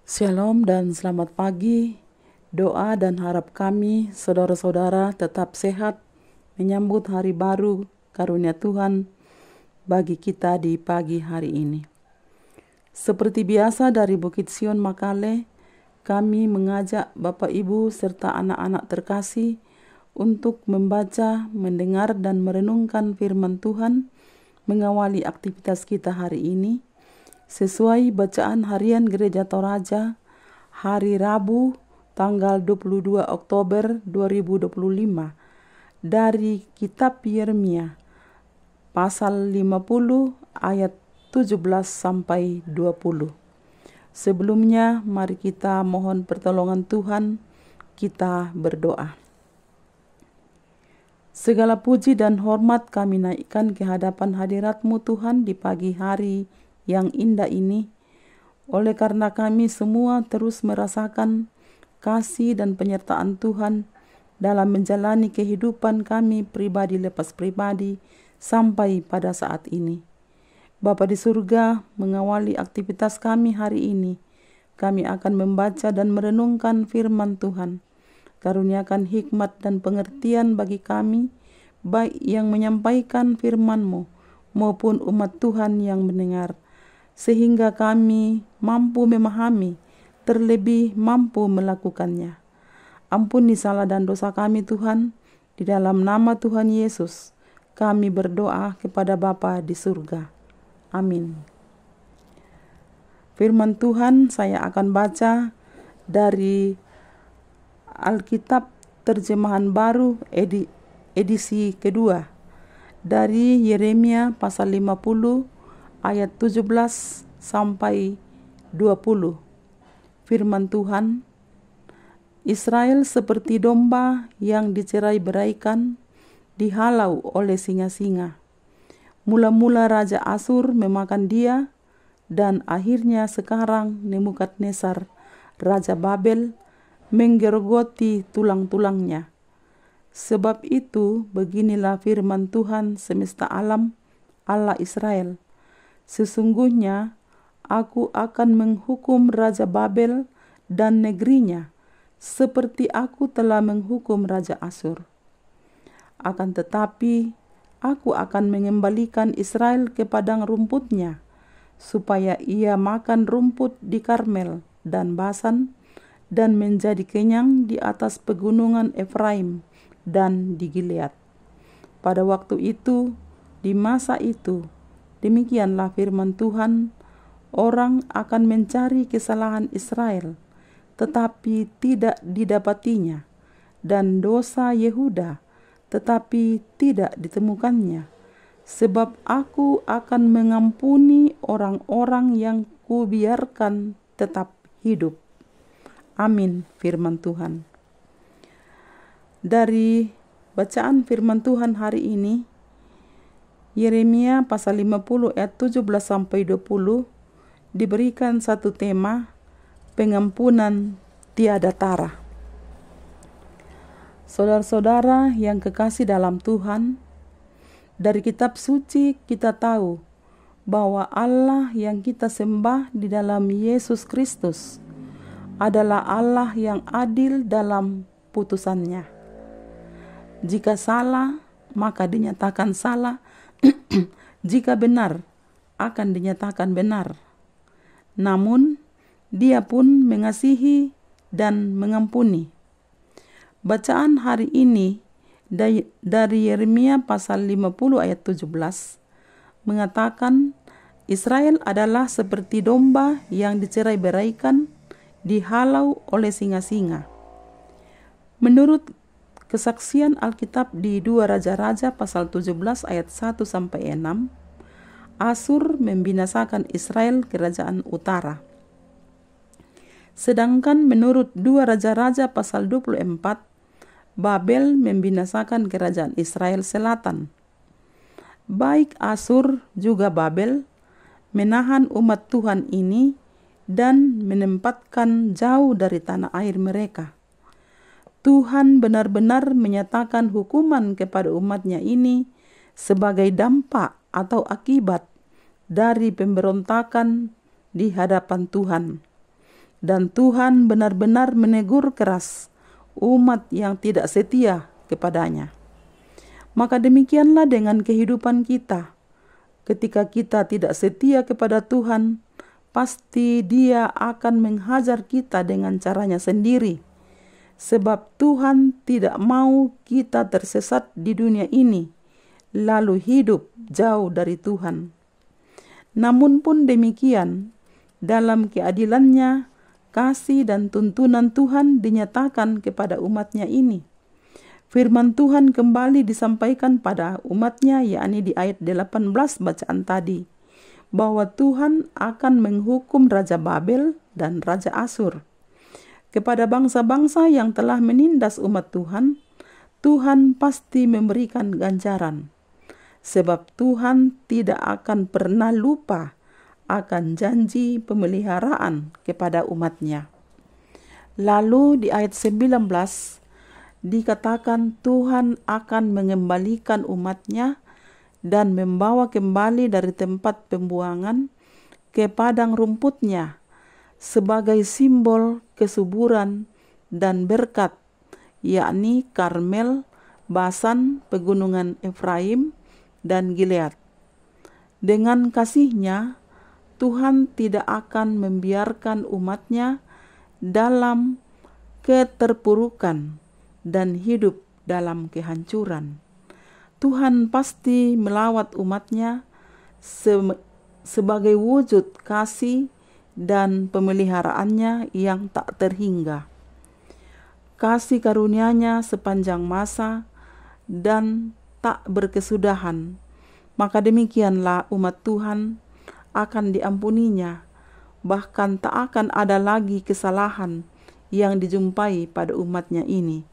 Shalom dan selamat pagi. Doa dan harap kami, saudara-saudara, tetap sehat menyambut hari baru karunia Tuhan bagi kita di pagi hari ini. Seperti biasa dari Bukit Sion Makale, kami mengajak Bapak Ibu serta anak-anak terkasih untuk membaca, mendengar dan merenungkan firman Tuhan mengawali aktivitas kita hari ini sesuai bacaan harian Gereja Toraja hari Rabu tanggal 22 Oktober 2025 dari kitab Yeremia pasal 50 ayat 17 sampai 20. Sebelumnya mari kita mohon pertolongan Tuhan, kita berdoa. Segala puji dan hormat kami naikkan ke hadapan hadirat-Mu Tuhan di pagi hari yang indah ini, oleh karena kami semua terus merasakan kasih dan penyertaan Tuhan dalam menjalani kehidupan kami pribadi lepas pribadi sampai pada saat ini. Bapa di surga, mengawali aktivitas kami hari ini, kami akan membaca dan merenungkan firman Tuhan. Karuniakan hikmat dan pengertian bagi kami, baik yang menyampaikan firman-Mu maupun umat Tuhan yang mendengar, sehingga kami mampu memahami, terlebih mampu melakukannya. Ampuni salah dan dosa kami Tuhan, di dalam nama Tuhan Yesus, kami berdoa kepada Bapa di surga. Amin. Firman Tuhan saya akan baca dari Alkitab Terjemahan Baru edisi kedua dari Yeremia pasal 50 ayat 17 sampai 20. Firman Tuhan, Israel seperti domba yang dicerai-beraikan, dihalau oleh singa-singa. Mula-mula Raja Asyur memakan dia, dan akhirnya sekarang Nebukadnezar, Raja Babel, menggerogoti tulang-tulangnya. Sebab itu beginilah firman Tuhan semesta alam, Allah Israel. Sesungguhnya aku akan menghukum Raja Babel dan negerinya, seperti aku telah menghukum Raja Asyur. Akan tetapi aku akan mengembalikan Israel ke padang rumputnya, supaya ia makan rumput di Karmel dan Basan, dan menjadi kenyang di atas pegunungan Efraim dan di Gilead. Pada waktu itu, di masa itu, demikianlah firman Tuhan, orang akan mencari kesalahan Israel, tetapi tidak didapatinya, dan dosa Yehuda, tetapi tidak ditemukannya. Sebab aku akan mengampuni orang-orang yang kubiarkan tetap hidup. Amin, firman Tuhan. Dari bacaan firman Tuhan hari ini, Yeremia pasal 50 ayat 17 sampai 20 diberikan satu tema, pengampunan tiada tara. Saudara-saudara yang kekasih dalam Tuhan, dari kitab suci kita tahu bahwa Allah yang kita sembah di dalam Yesus Kristus adalah Allah yang adil dalam putusannya. Jika salah, maka dinyatakan salah. Jika benar, akan dinyatakan benar. Namun, Dia pun mengasihi dan mengampuni. Bacaan hari ini dari Yeremia pasal 50 ayat 17 mengatakan Israel adalah seperti domba yang dicerai-beraikan, dihalau oleh singa-singa. Menurut kesaksian Alkitab di 2 Raja-Raja pasal 17 ayat 1 sampai 6, Asyur membinasakan Israel kerajaan utara. Sedangkan menurut 2 Raja-Raja pasal 24, Babel membinasakan kerajaan Israel selatan. Baik Asyur juga Babel menahan umat Tuhan ini dan menempatkan jauh dari tanah air mereka. Tuhan benar-benar menyatakan hukuman kepada umatnya ini sebagai dampak atau akibat dari pemberontakan di hadapan Tuhan. dan Tuhan benar-benar menegur keras umat yang tidak setia kepadanya. Maka demikianlah dengan kehidupan kita. Ketika kita tidak setia kepada Tuhan, pasti Dia akan menghajar kita dengan caranya sendiri. Sebab Tuhan tidak mau kita tersesat di dunia ini, lalu hidup jauh dari Tuhan. Namun pun demikian, dalam keadilannya, kasih dan tuntunan Tuhan dinyatakan kepada umatnya ini. Firman Tuhan kembali disampaikan pada umatnya, yakni di ayat 18 bacaan tadi, bahwa Tuhan akan menghukum Raja Babel dan Raja Asyur. Kepada bangsa-bangsa yang telah menindas umat Tuhan, Tuhan pasti memberikan ganjaran. Sebab Tuhan tidak akan pernah lupa akan janji pemeliharaan kepada umatnya. Lalu di ayat 19 dikatakan Tuhan akan mengembalikan umatnya dan membawa kembali dari tempat pembuangan ke padang rumputnya sebagai simbol kesuburan dan berkat, yakni Karmel, Basan, pegunungan Efraim, dan Gilead. Dengan kasih-Nya, Tuhan tidak akan membiarkan umatnya dalam keterpurukan dan hidup dalam kehancuran. Tuhan pasti melawat umatnya sebagai wujud kasih dan pemeliharaannya yang tak terhingga. Kasih karunia-Nya sepanjang masa dan tak berkesudahan. Maka demikianlah umat Tuhan akan diampuninya, bahkan tak akan ada lagi kesalahan yang dijumpai pada umatnya ini.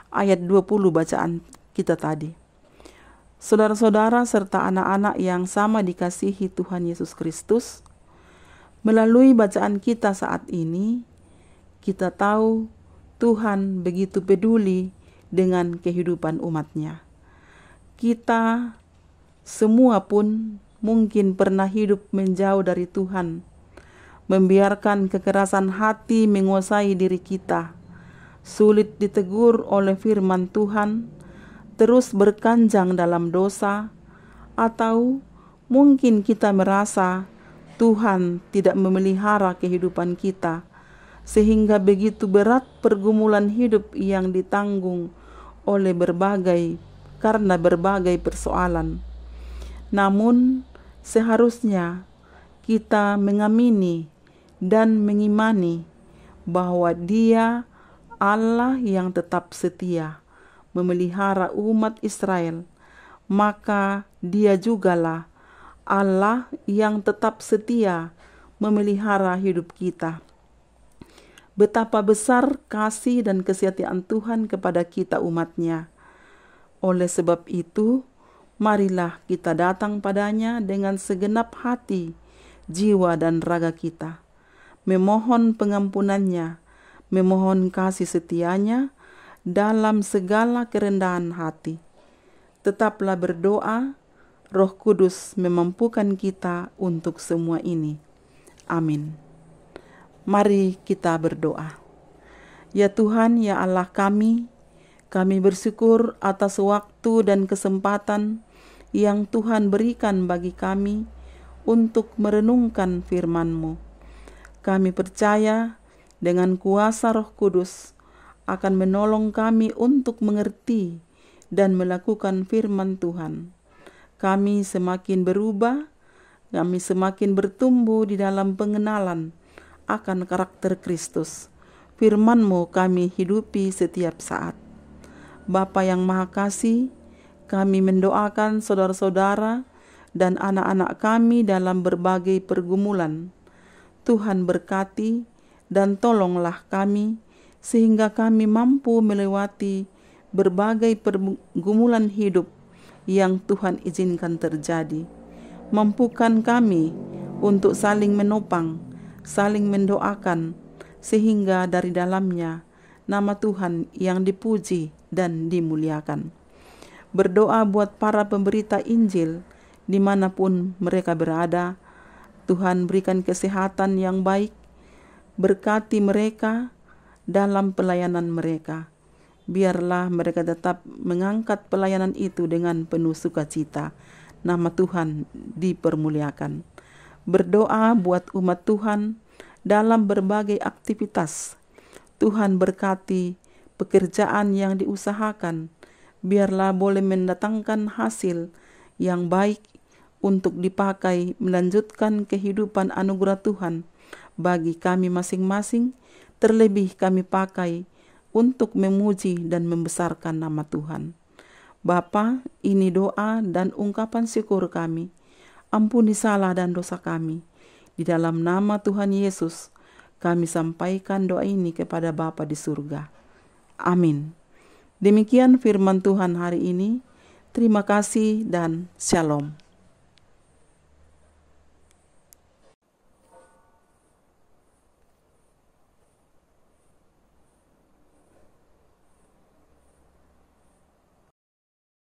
Ayat 20 bacaan kita tadi. Saudara-saudara serta anak-anak yang sama dikasihi Tuhan Yesus Kristus, melalui bacaan kita saat ini, kita tahu Tuhan begitu peduli dengan kehidupan umatnya. Kita semua pun mungkin pernah hidup menjauh dari Tuhan, membiarkan kekerasan hati menguasai diri kita, sulit ditegur oleh firman Tuhan, terus berkanjang dalam dosa, atau mungkin kita merasa Tuhan tidak memelihara kehidupan kita, sehingga begitu berat pergumulan hidup yang ditanggung oleh karena berbagai persoalan. Namun seharusnya kita mengamini dan mengimani bahwa Dia Allah yang tetap setia memelihara umat Israel, maka Dia jugalah Allah yang tetap setia memelihara hidup kita. Betapa besar kasih dan kesetiaan Tuhan kepada kita umat-Nya. Oleh sebab itu, marilah kita datang padanya dengan segenap hati, jiwa dan raga kita, memohon pengampunannya, memohon kasih setianya dalam segala kerendahan hati. Tetaplah berdoa, Roh Kudus memampukan kita untuk semua ini. Amin. Mari kita berdoa. Ya Tuhan, ya Allah kami bersyukur atas waktu dan kesempatan yang Tuhan berikan bagi kami untuk merenungkan firman-Mu. Kami percaya dengan kuasa Roh Kudus akan menolong kami untuk mengerti dan melakukan firman Tuhan. Kami semakin berubah, kami semakin bertumbuh di dalam pengenalan akan karakter Kristus. Firman-Mu kami hidupi setiap saat. Bapa yang Maha Kasih, kami mendoakan saudara-saudara dan anak-anak kami dalam berbagai pergumulan. Tuhan berkati dan tolonglah kami, sehingga kami mampu melewati berbagai pergumulan hidup yang Tuhan izinkan terjadi. Mampukan kami untuk saling menopang, saling mendoakan, sehingga dari dalamnya nama Tuhan yang dipuji dan dimuliakan. Berdoa buat para pemberita Injil dimanapun mereka berada. Tuhan berikan kesehatan yang baik, Berkati mereka dalam pelayanan mereka. Biarlah mereka tetap mengangkat pelayanan itu dengan penuh sukacita. Nama Tuhan dipermuliakan. Berdoa buat umat Tuhan dalam berbagai aktivitas. Tuhan berkati pekerjaan yang diusahakan. Biarlah boleh mendatangkan hasil yang baik untuk dipakai melanjutkan kehidupan anugerah Tuhan bagi kami masing-masing. Terlebih kami pakai untuk memuji dan membesarkan nama Tuhan. Bapa, ini doa dan ungkapan syukur kami. Ampuni salah dan dosa kami. Di dalam nama Tuhan Yesus, kami sampaikan doa ini kepada Bapa di surga. Amin. Demikian firman Tuhan hari ini. Terima kasih dan shalom.